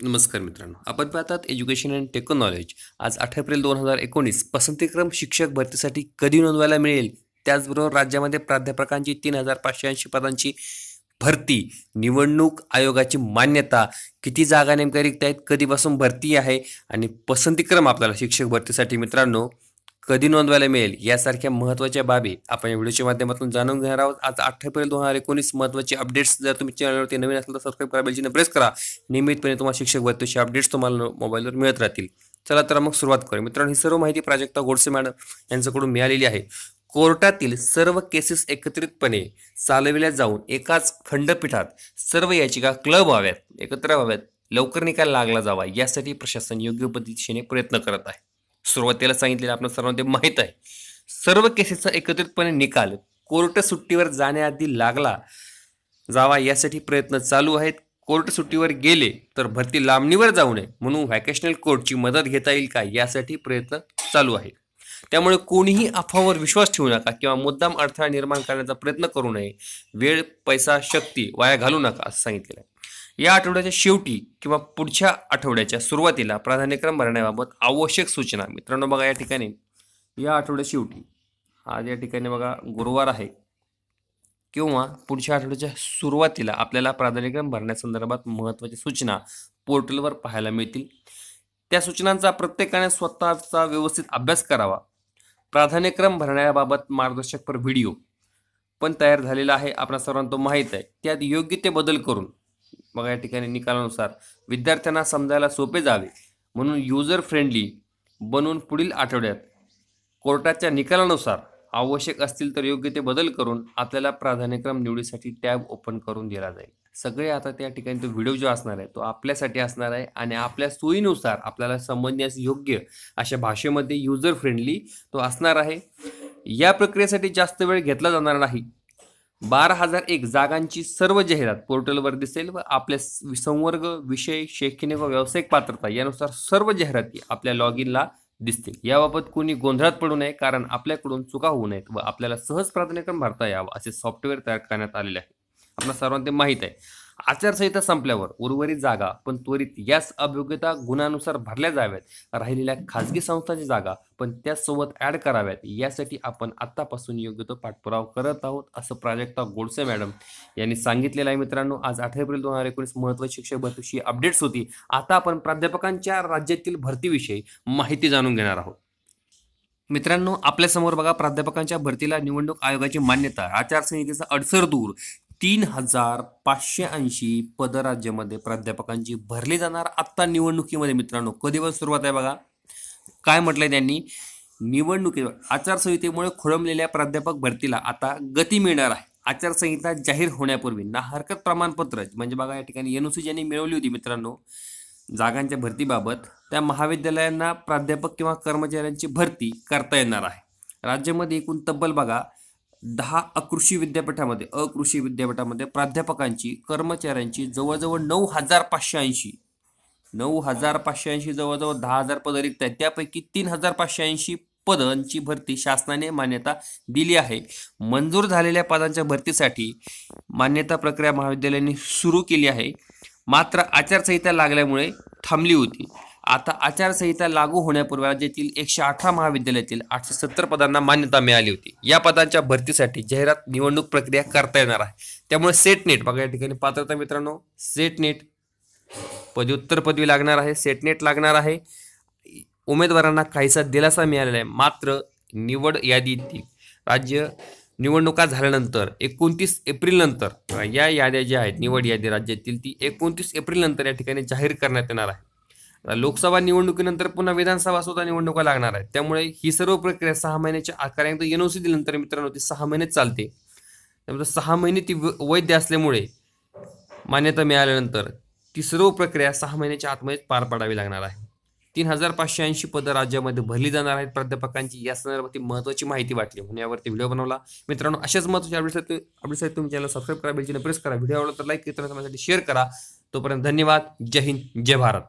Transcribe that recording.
नमस्कार मित्रांनो, आपण पाहतात एज्युकेशन अँड टेक्नॉलॉजी. आज 8 एप्रिल 2019 पसंतीक्रम शिक्षक भरतीसाठी कधी नोंदवायला मिळेल? त्याचबरोबर राज्यामध्ये प्राध्यापकांची 3,580 पदांची भरती, निवडणूक आयोगाची मान्यता, किती जागा नेमक्या रिक्त आहेत, कधीपासून भरती आहे आणि पसंतीक्रम आपल्याला शिक्षक भरतीसाठी मित्रांनो कधी नोंदवायला मिळेल, यासारख्या महत्त्वाच्या बाबी आपण या व्हिडिओच्या माध्यमातून जाणून घेणार आहोत. आज 8 एप्रिल 2019 महत्त्वाचे अपडेट्स. जर तुम्ही चॅनलवरती नवीन असाल तर सबस्क्राईब करा, बेलचिन्ह प्रेस करा. नियमितपणे तुम्हाला शिक्षक भरतीचे अपडेट्स तुम्हाला मोबाईलवर मिळत राहतील. चला तर मग सुरुवात करूया मित्रांनो. ही सर्व माहिती प्राजक्ता गोडसे मॅडम यांच्याकडून मिळालेली आहे. कोर्टातील सर्व केसेस एकत्रितपणे चालविल्या जाऊन एकाच खंडपीठात सर्व याचिका क्लब व्हाव्यात, एकत्र व्हाव्यात, लवकर निकाल लागला जावा, यासाठी प्रशासन योग्य पद्धतीने प्रयत्न करत आहे. सुरुवातीला सांगितलेलं आपल्या सर्वांना माहीत आहे. सर्व केसेसचा एकत्रितपणे निकाल कोर्ट सुट्टीवर जाण्याआधी लागला जावा यासाठी प्रयत्न चालू आहेत. कोर्ट सुट्टीवर गेले तर भरती लांबणीवर जाऊ नये म्हणून व्हॅकेशनल कोर्टची मदत घेता येईल का, यासाठी प्रयत्न चालू आहे. त्यामुळे कोणीही अफवावर विश्वास ठेवू नका किंवा मुद्दाम अडथळा निर्माण करण्याचा प्रयत्न करू नये. वेळ, पैसा, शक्ती वाया घालू नका असं सांगितलेलं आहे. या आठवड्याच्या शेवटी किंवा पुढच्या आठवड्याच्या सुरुवातीला प्राधान्यक्रम भरण्याबाबत आवश्यक सूचना. मित्रांनो बघा, या ठिकाणी या आठवड्या शेवटी, आज या ठिकाणी बघा गुरुवार आहे, किंवा पुढच्या आठवड्याच्या सुरुवातीला आपल्याला प्राधान्यक्रम भरण्यासंदर्भात महत्त्वाच्या सूचना पोर्टलवर पाहायला मिळतील. त्या सूचनांचा प्रत्येकाने स्वतःचा व्यवस्थित अभ्यास करावा. प्राधान्यक्रम भरण्याबाबत मार्गदर्शकपर व्हिडिओ पण तयार झालेला आहे, आपल्या सर्वांना तो माहीत आहे. त्यात योग्य ते बदल करून बघा, या ठिकाणी निकालानुसार विद्यार्थ्यांना समजायला सोपे जावे म्हणून युजर फ्रेंडली बनवून पुढील आठवड्यात कोर्टाच्या निकालानुसार आवश्यक असतील तर योग्य ते बदल करून आपल्याला प्राधान्यक्रम निवडीसाठी टॅब ओपन करून दिला जाईल. सगळे आता त्या ठिकाणी तो व्हिडिओ जो असणार आहे तो आपल्यासाठी असणार आहे आणि आपल्या सोयीनुसार आपल्याला समजण्यास योग्य अशा भाषेमध्ये युजर फ्रेंडली तो असणार आहे. या प्रक्रियेसाठी जास्त वेळ घेतला जाणार नाही. 12,001 जागांची सर्व जाहिरात पोर्टलवर दिसेल व आपल्या संवर्ग, विषय, शैक्षणिक व व्यावसायिक पात्रता यानुसार सर्व जाहिराती आपल्या लॉग इनला दिसतील. याबाबत कोणी गोंधळात पडू नये, कारण आपल्याकडून चुका होऊ नयेत व आपल्याला सहज प्राधान्यक्रम भरता यावं असे सॉफ्टवेअर तयार करण्यात आलेले आहे. आपल्या सर्वांना ते माहीत आहे. आचारसंहिता संपल्यावर उर्वरित जागा पण त्वरित याच अभियोग्यता गुणानुसार भरल्या जाव्यात. राहिलेल्या खाजगी संस्थांची जागा पण त्याचसोबत ॲड कराव्यात, यासाठी आपण आत्तापासून योग्य तो पाठपुरावा करत आहोत असं प्राजक्ता गोडसे मॅडम यांनी सांगितलेलं आहे. मित्रांनो, आज 8 एप्रिल 2019 महत्त्वाची शिक्षक भरतीची अपडेट्स होती. आता आपण प्राध्यापकांच्या राज्यातील भरतीविषयी माहिती जाणून घेणार आहोत. मित्रांनो, आपल्यासमोर बघा, प्राध्यापकांच्या भरतीला निवडणूक आयोगाची मान्यता, आचारसंहितेचा अडसर दूर, 3,580 पद राज्यामध्ये प्राध्यापकांची भरली जाणार. आत्ता निवडणुकीमध्ये मित्रांनो कधीपासून सुरुवात आहे बघा, काय म्हटलंय त्यांनी, निवडणुकीवर आचारसंहितेमुळे खोळंबलेल्या प्राध्यापक भरतीला आता गती मिळणार आहे. आचारसंहिता जाहीर होण्यापूर्वी ना हरकत प्रमाणपत्र म्हणजे बघा, या ठिकाणी एनओसी ज्यांनी मिळवली होती मित्रांनो जागांच्या भरतीबाबत, त्या महाविद्यालयांना प्राध्यापक किंवा कर्मचाऱ्यांची भरती करता येणार आहे. राज्यामध्ये एकूण तब्बल बघा 10 अकृषी विद्यापीठामध्ये प्राध्यापकांची, कर्मचाऱ्यांची जवळजवळ 9,580 जवळजवळ 10,000 पदं रिक्त आहेत. त्यापैकी 3,580 पदांची भरती शासनाने मान्यता दिली आहे. मंजूर झालेल्या पदांच्या भरतीसाठी मान्यता प्रक्रिया महाविद्यालयांनी सुरू केली आहे. मात्र आचारसंहिता लागल्यामुळे थांबली होती. आता आचारसंहिता लागू होण्यापूर्वी राज्यातील 118 महाविद्यालयातील 870 पदांना मान्यता मिळाली होती. या पदांच्या भरतीसाठी जाहिरात, निवडणूक प्रक्रिया करता येणार आहे. त्यामुळे सेट नेट बघा, या ठिकाणी पात्रता मित्रांनो, सेट नेट पदव्युत्तर पदवी लागणार आहे, सेट नेट लागणार आहे. उमेदवारांना काहीसा दिलासा मिळालेला आहे. मात्र निवड यादीतील राज्य निवडणुका झाल्यानंतर 29 एप्रिल नंतर या याद्या ज्या आहेत निवड यादी राज्यातील, ती 29 एप्रिल नंतर या ठिकाणी जाहीर करण्यात येणार आहे. लोकसभा निवडणुकीनंतर पुन्हा विधानसभा सुद्धा निवडणुका लागणार आहेत. त्यामुळे ही सर्व प्रक्रिया 6 महिन्याच्या आकारांत एनओसी दिल्यानंतर मित्रांनो ती 6 महिने चालते. त्यामुळे 6 महिने ती वैध असल्यामुळे मान्यता मिळाल्यानंतर ती सर्व प्रक्रिया 6 महिन्याच्या आतमध्ये पार पाडावी लागणार आहे. 3,580 पदं राज्यामध्ये भरली जाणार आहेत प्राध्यापकांची. या संदर्भात महत्त्वाची माहिती वाटली म्हणून यावरती व्हिडिओ बनवला. मित्रांनो, अशाच महत्त्वाचे अपडेट्स तुम्ही चॅनल सबस्क्राईब करा, बेल चिन्ह प्रेस करा, व्हिडिओ आवडला तर लाईक करा, माझ्यासाठी शेअर करा. तोपर्यंत धन्यवाद. जय हिंद, जय भारत.